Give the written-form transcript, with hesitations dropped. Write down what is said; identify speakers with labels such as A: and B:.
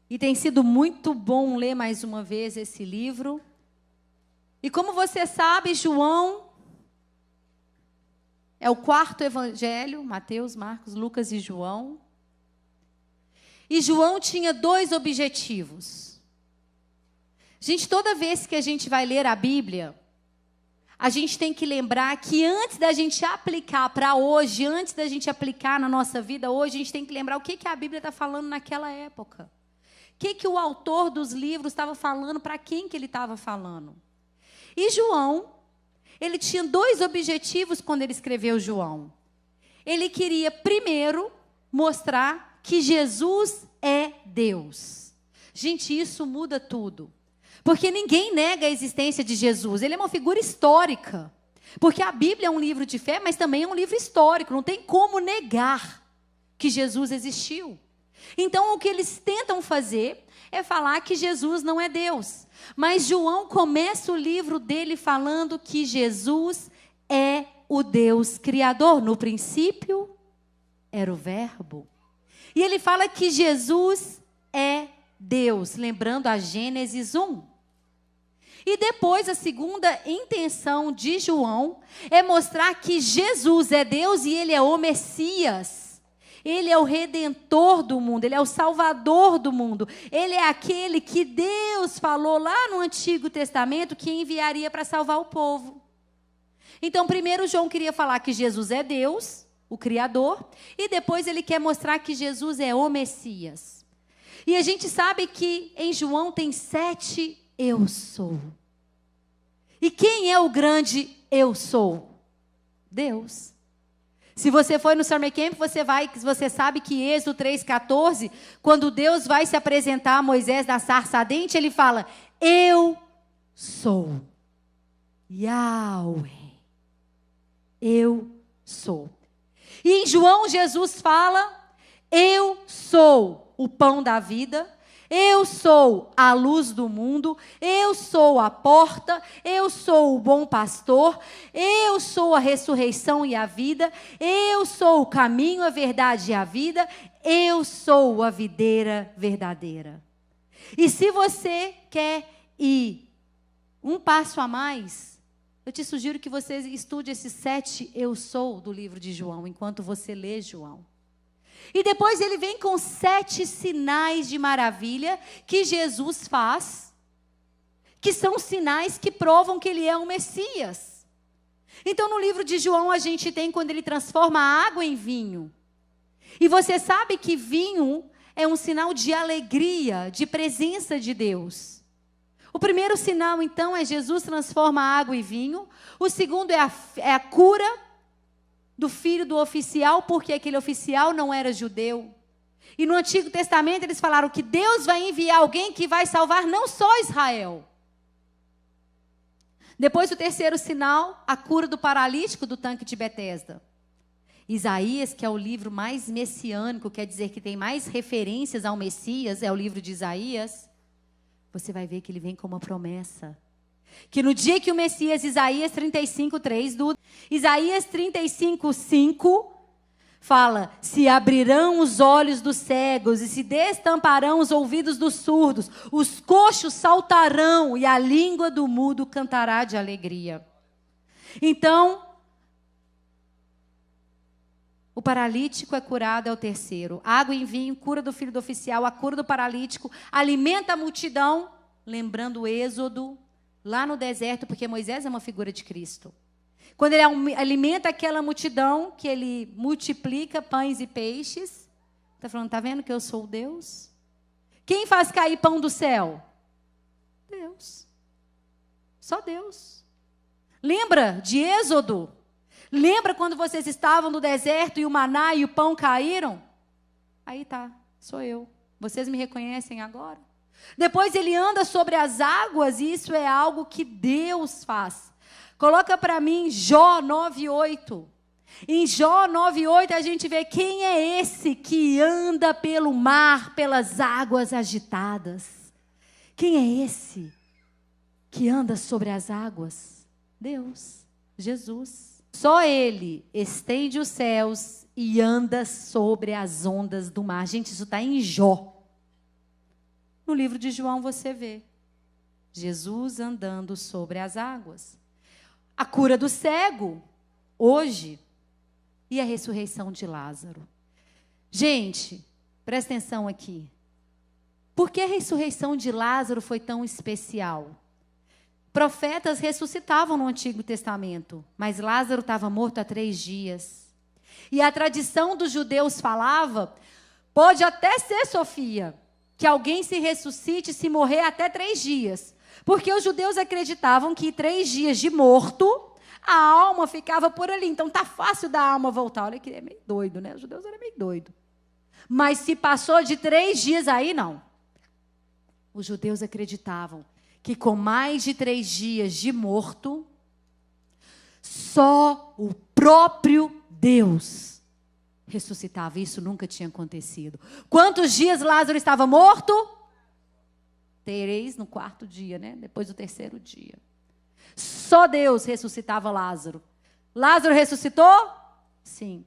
A: E tem sido muito bom ler mais uma vez esse livro. E como você sabe, João é o quarto evangelho, Mateus, Marcos, Lucas e João. E João tinha 2 objetivos. Gente, toda vez que a gente vai ler a Bíblia, a gente tem que lembrar que antes da gente aplicar para hoje, antes da gente aplicar na nossa vida hoje, a gente tem que lembrar o que a Bíblia está falando naquela época. O que o autor dos livros estava falando, para quem que ele estava falando. E João, ele tinha 2 objetivos quando ele escreveu João. Ele queria, primeiro, mostrar que Jesus é Deus. Gente, isso muda tudo. Porque ninguém nega a existência de Jesus. Ele é uma figura histórica. Porque a Bíblia é um livro de fé, mas também é um livro histórico. Não tem como negar que Jesus existiu. Então, o que eles tentam fazer é falar que Jesus não é Deus. Mas João começa o livro dele falando que Jesus é o Deus Criador. No princípio, era o Verbo. E ele fala que Jesus é Deus, lembrando a Gênesis 1. E depois, a segunda intenção de João é mostrar que Jesus é Deus e ele é o Messias. Ele é o Redentor do mundo, ele é o Salvador do mundo. Ele é aquele que Deus falou lá no Antigo Testamento que enviaria para salvar o povo. Então, primeiro João queria falar que Jesus é Deus, o Criador, e depois ele quer mostrar que Jesus é o Messias. E a gente sabe que em João tem 7 eu sou. E quem é o grande eu sou? Deus. Se você foi no Summer Camp, você sabe que Êxodo 3,14, quando Deus vai se apresentar a Moisés da sarça ardente, ele fala, eu sou Yahweh. Eu sou. E em João, Jesus fala, eu sou o pão da vida, eu sou a luz do mundo, eu sou a porta, eu sou o bom pastor, eu sou a ressurreição e a vida, eu sou o caminho, a verdade e a vida, eu sou a videira verdadeira. E se você quer ir um passo a mais, eu te sugiro que você estude esses 7 eu sou do livro de João, enquanto você lê João. E depois ele vem com 7 sinais de maravilha que Jesus faz, que são sinais que provam que ele é o Messias. Então no livro de João a gente tem quando ele transforma a água em vinho. E você sabe que vinho é um sinal de alegria, de presença de Deus. O primeiro sinal então é Jesus transforma a água em vinho. O segundo é a cura do filho do oficial, porque aquele oficial não era judeu. E no Antigo Testamento eles falaram que Deus vai enviar alguém que vai salvar não só Israel. Depois o terceiro sinal, a cura do paralítico do tanque de Betesda. Isaías, que é o livro mais messiânico, quer dizer que tem mais referências ao Messias, é o livro de Isaías. Você vai ver que ele vem com uma promessa. Que no dia que o Messias, Isaías 35:3, Isaías 35:5, fala, se abrirão os olhos dos cegos e se destamparão os ouvidos dos surdos, os coxos saltarão e a língua do mudo cantará de alegria. Então, o paralítico é curado, é o terceiro. Água em vinho, cura do filho do oficial, a cura do paralítico, alimenta a multidão, lembrando o Êxodo, lá no deserto, porque Moisés é uma figura de Cristo. Quando ele alimenta aquela multidão, que ele multiplica pães e peixes, está falando, está vendo que eu sou Deus? Quem faz cair pão do céu? Deus. Só Deus. Lembra de Êxodo? Lembra quando vocês estavam no deserto e o maná e o pão caíram? Aí tá, sou eu. Vocês me reconhecem agora? Depois ele anda sobre as águas e isso é algo que Deus faz. Coloca para mim Jó 9:8. Em Jó 9:8 a gente vê quem é esse que anda pelo mar, pelas águas agitadas. Quem é esse que anda sobre as águas? Deus, Jesus. Só Ele estende os céus e anda sobre as ondas do mar. Gente, isso está em Jó. No livro de João você vê Jesus andando sobre as águas. A cura do cego, hoje, e a ressurreição de Lázaro. Gente, presta atenção aqui. Por que a ressurreição de Lázaro foi tão especial? Profetas ressuscitavam no Antigo Testamento, mas Lázaro estava morto há 3 dias. E a tradição dos judeus falava, pode até ser, Sofia, que alguém se ressuscite se morrer até 3 dias. Porque os judeus acreditavam que 3 dias de morto, a alma ficava por ali. Então tá fácil da alma voltar. Olha que é meio doido, né? Os judeus eram meio doidos. Mas se passou de 3 dias aí, não. Os judeus acreditavam que com mais de 3 dias de morto, só o próprio Deus ressuscitava. Isso nunca tinha acontecido. Quantos dias Lázaro estava morto? 3 no 4º dia, né? Depois do 3º dia. Só Deus ressuscitava Lázaro. Lázaro ressuscitou? Sim.